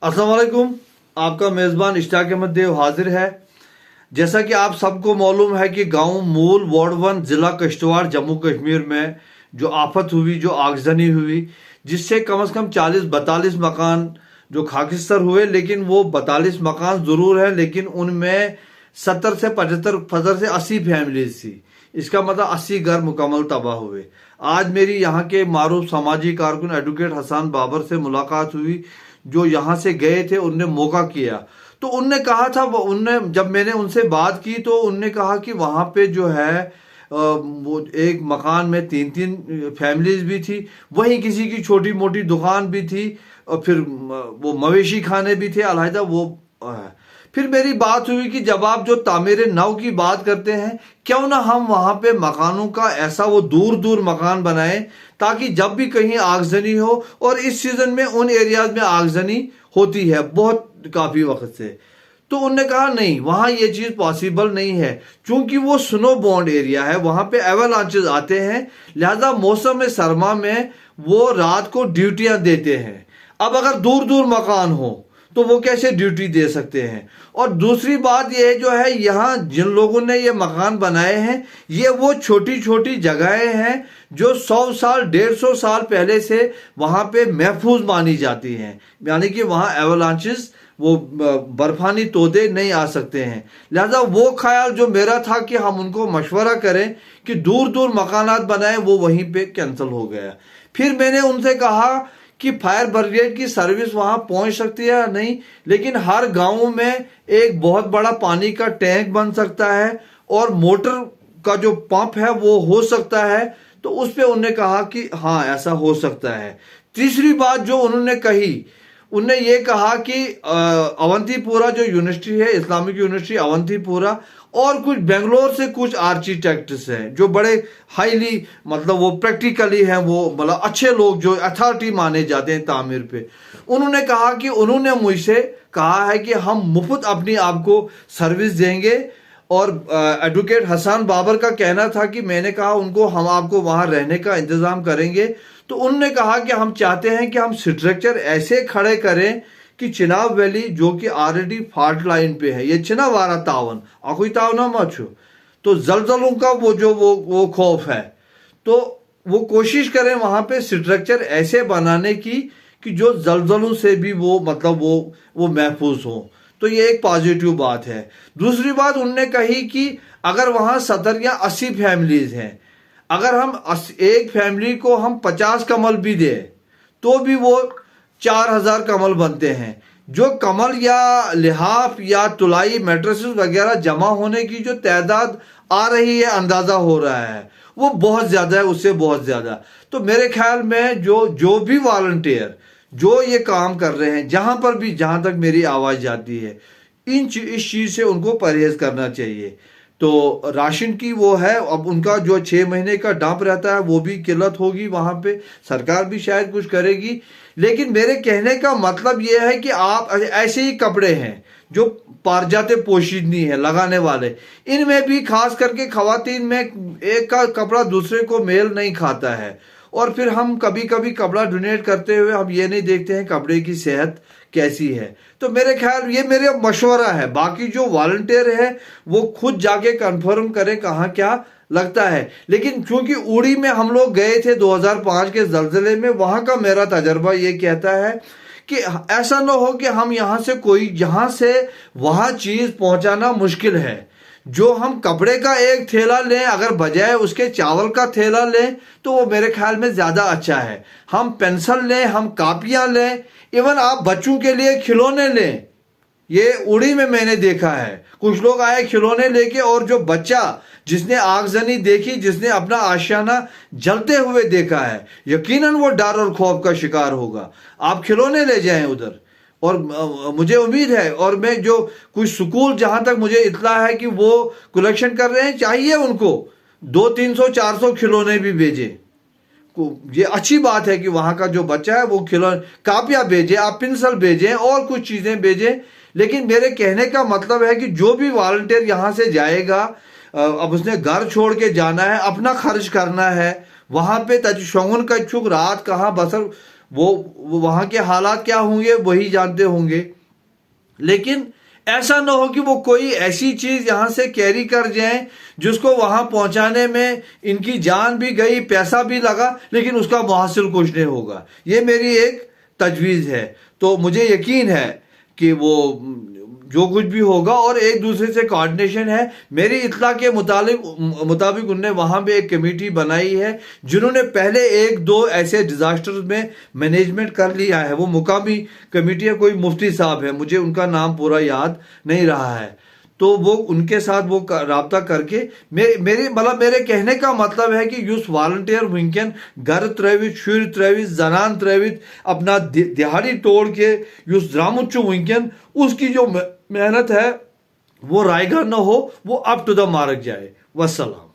अस्सलाम वालेकुम। आपका मेज़बान इश्ताक अहमद देव हाजिर है। जैसा कि आप सबको मालूम है कि गांव मूल वार्ड 1 ज़िला किश्तवाड़ जम्मू कश्मीर में जो आफत हुई, जो आगजनी हुई, जिससे कम से कम 40-42 मकान जो खाकिस्तर हुए। लेकिन वो 42 मकान ज़रूर है, लेकिन उनमें 70 से 75 से 80 फैमिलीज थी। इसका मतलब 80 घर मुकम्मल तबाह हुए। आज मेरी यहाँ के मारूफ समाजी कारकुन एडवोकेट हसन बाबर से मुलाकात हुई, जो यहाँ से गए थे। उनने मौका किया तो उनने कहा था, उनने जब मैंने उनसे बात की तो उनने कहा कि वहाँ पे जो है वो एक मकान में 3-3 फैमिलीज भी थी, वहीं किसी की छोटी मोटी दुकान भी थी, और फिर वो मवेशी खाने भी थे अलहदा वो। फिर मेरी बात हुई कि जब आप जो तामीर नौ की बात करते हैं, क्यों ना हम वहाँ पे मकानों का ऐसा वो दूर दूर मकान बनाएं, ताकि जब भी कहीं आगजनी हो, और इस सीज़न में उन एरियाज में आगजनी होती है बहुत काफ़ी वक्त से। तो उनने कहा नहीं, वहाँ ये चीज़ पॉसिबल नहीं है, क्योंकि वो स्नो बॉन्ड एरिया है, वहाँ पे एवलांचेस आते हैं, लिहाजा मौसम सरमा में वो रात को ड्यूटियाँ देते हैं। अब अगर दूर दूर मकान हो तो वो कैसे ड्यूटी दे सकते हैं। और दूसरी बात ये जो है, यहाँ जिन लोगों ने ये मकान बनाए हैं, ये वो छोटी छोटी जगहें हैं जो 100 साल 150 साल पहले से वहाँ पे महफूज मानी जाती हैं, यानी कि वहाँ एवलांचेस वो बर्फानी तोदे नहीं आ सकते हैं। लिहाजा वो ख्याल जो मेरा था कि हम उनको मशवरा करें कि दूर दूर मकानात बनाएं, वो वहीं पे कैंसिल हो गया। फिर मैंने उनसे कहा कि फायर ब्रिगेड की सर्विस वहां पहुंच सकती है या नहीं, लेकिन हर गांव में एक बहुत बड़ा पानी का टैंक बन सकता है और मोटर का जो पंप है वो हो सकता है। तो उस पे उन्होंने कहा कि हाँ ऐसा हो सकता है। तीसरी बात जो उन्होंने कही, उनने ये कहा कि अवंतीपुरा जो यूनिवर्सिटी है, इस्लामिक यूनिवर्सिटी अवंतीपुरा, और कुछ बेंगलोर से कुछ आर्किटेक्ट्स हैं जो बड़े हाईली मतलब वो प्रैक्टिकली हैं, वो मतलब अच्छे लोग जो अथॉरिटी माने जाते हैं तामीर पे। उन्होंने कहा कि उन्होंने मुझसे कहा है कि हम मुफ्त अपनी आपको सर्विस देंगे। और एडवोकेट हसन बाबर का कहना था कि मैंने कहा उनको हम आपको वहाँ रहने का इंतज़ाम करेंगे। तो उन्होंने कहा कि हम चाहते हैं कि हम स्ट्रक्चर ऐसे खड़े करें कि चिनाब वैली जो कि ऑलरेडी फॉल्ट लाइन पे है, ये चिना वारा तावन आकोई तावना मचो, तो जलजलों का वो जो वो खौफ है, तो वो कोशिश करें वहाँ पे स्ट्रक्चर ऐसे बनाने की कि जो जलजलों से भी वो मतलब वो महफूज हो। तो ये एक पॉजिटिव बात है। दूसरी बात उनने कही कि अगर वहाँ 70 या 80 फैमिलीज हैं, अगर हम एक फैमिली को हम 50 कमल भी दे तो भी वो 4000 कमल बनते हैं। जो कमल या लिहाफ या तुलाई मैट्रेसेस वगैरह जमा होने की जो तादाद आ रही है, अंदाज़ा हो रहा है, वो बहुत ज़्यादा है, उससे बहुत ज़्यादा। तो मेरे ख्याल में जो भी वॉलंटियर जो ये काम कर रहे हैं, जहाँ पर भी, जहाँ तक मेरी आवाज़ जाती है, इस चीज़ से उनको परहेज़ करना चाहिए। तो राशन की वो है, अब उनका जो 6 महीने का डंप रहता है वो भी किल्लत होगी वहाँ पे, सरकार भी शायद कुछ करेगी। लेकिन मेरे कहने का मतलब ये है कि आप ऐसे ही कपड़े हैं जो पारजाते पोशीदनी है लगाने वाले, इनमें भी खास करके खवातीन में एक का कपड़ा दूसरे को मेल नहीं खाता है। और फिर हम कभी कभी कपड़ा डोनेट करते हुए हम ये नहीं देखते हैं कपड़े की सेहत कैसी है। तो मेरे ख्याल ये मेरा मशवरा है, बाकी जो वॉलंटियर है वो खुद जाके कंफर्म करें कहाँ क्या लगता है। लेकिन क्योंकि उड़ी में हम लोग गए थे 2005 के जलजले में, वहाँ का मेरा तजर्बा ये कहता है कि ऐसा ना हो कि हम यहाँ से वहाँ चीज़ पहुँचाना मुश्किल है। जो हम कपड़े का एक थैला लें, अगर बजाय उसके चावल का थैला लें तो वो मेरे ख्याल में ज़्यादा अच्छा है। हम पेंसिल लें, हम कापियाँ लें, इवन आप बच्चों के लिए खिलौने लें। ये उड़ी में मैंने देखा है, कुछ लोग आए खिलौने लेके, और जो बच्चा जिसने आगजनी देखी, जिसने अपना आशियाना जलते हुए देखा है, यकीनन वो डर और खौफ का शिकार होगा। आप खिलौने ले जाएं उधर। और मुझे उम्मीद है, और मैं जो कुछ स्कूल जहाँ तक मुझे इत्तला है कि वो कलेक्शन कर रहे हैं, चाहिए उनको 200-300-400 खिलौने भी भेजें। ये अच्छी बात है कि वहाँ का जो बच्चा है वो खिलौने कापियाँ भेजें, आप पेंसिल भेजें और कुछ चीज़ें भेजें। लेकिन मेरे कहने का मतलब है कि जो भी वॉलंटियर यहाँ से जाएगा, अब उसने घर छोड़ के जाना है, अपना खर्च करना है वहाँ पे, तजशंगन का चुक रात कहाँ बसर वो वहाँ के हालात क्या होंगे वही जानते होंगे। लेकिन ऐसा ना हो कि वो कोई ऐसी चीज यहां से कैरी कर जाए जिसको वहां पहुंचाने में इनकी जान भी गई, पैसा भी लगा, लेकिन उसका मुहासिल कुछ नहीं होगा। ये मेरी एक तजवीज़ है। तो मुझे यकीन है कि वो जो कुछ भी होगा, और एक दूसरे से कोऑर्डिनेशन है। मेरी इत्तला के मुताबिक उनने वहां पे एक कमेटी बनाई है जिन्होंने पहले एक दो ऐसे डिजास्टर में मैनेजमेंट कर लिया है। वो मुकामी कमेटी है, कोई मुफ्ती साहब है, मुझे उनका नाम पूरा याद नहीं रहा है। तो वो उनके साथ वो राब्ता करके मेरे कहने का मतलब है कि युस वॉलंटियर वुनकन घर त्रवित शुर त्रवित जनान त्रवित अपना दिहाड़ी तोड़ के युस द्रामुत वुनकन उसकी जो मेहनत है वो रायगर न हो, वो अप टू द मार्क जाए। वस्सलाम।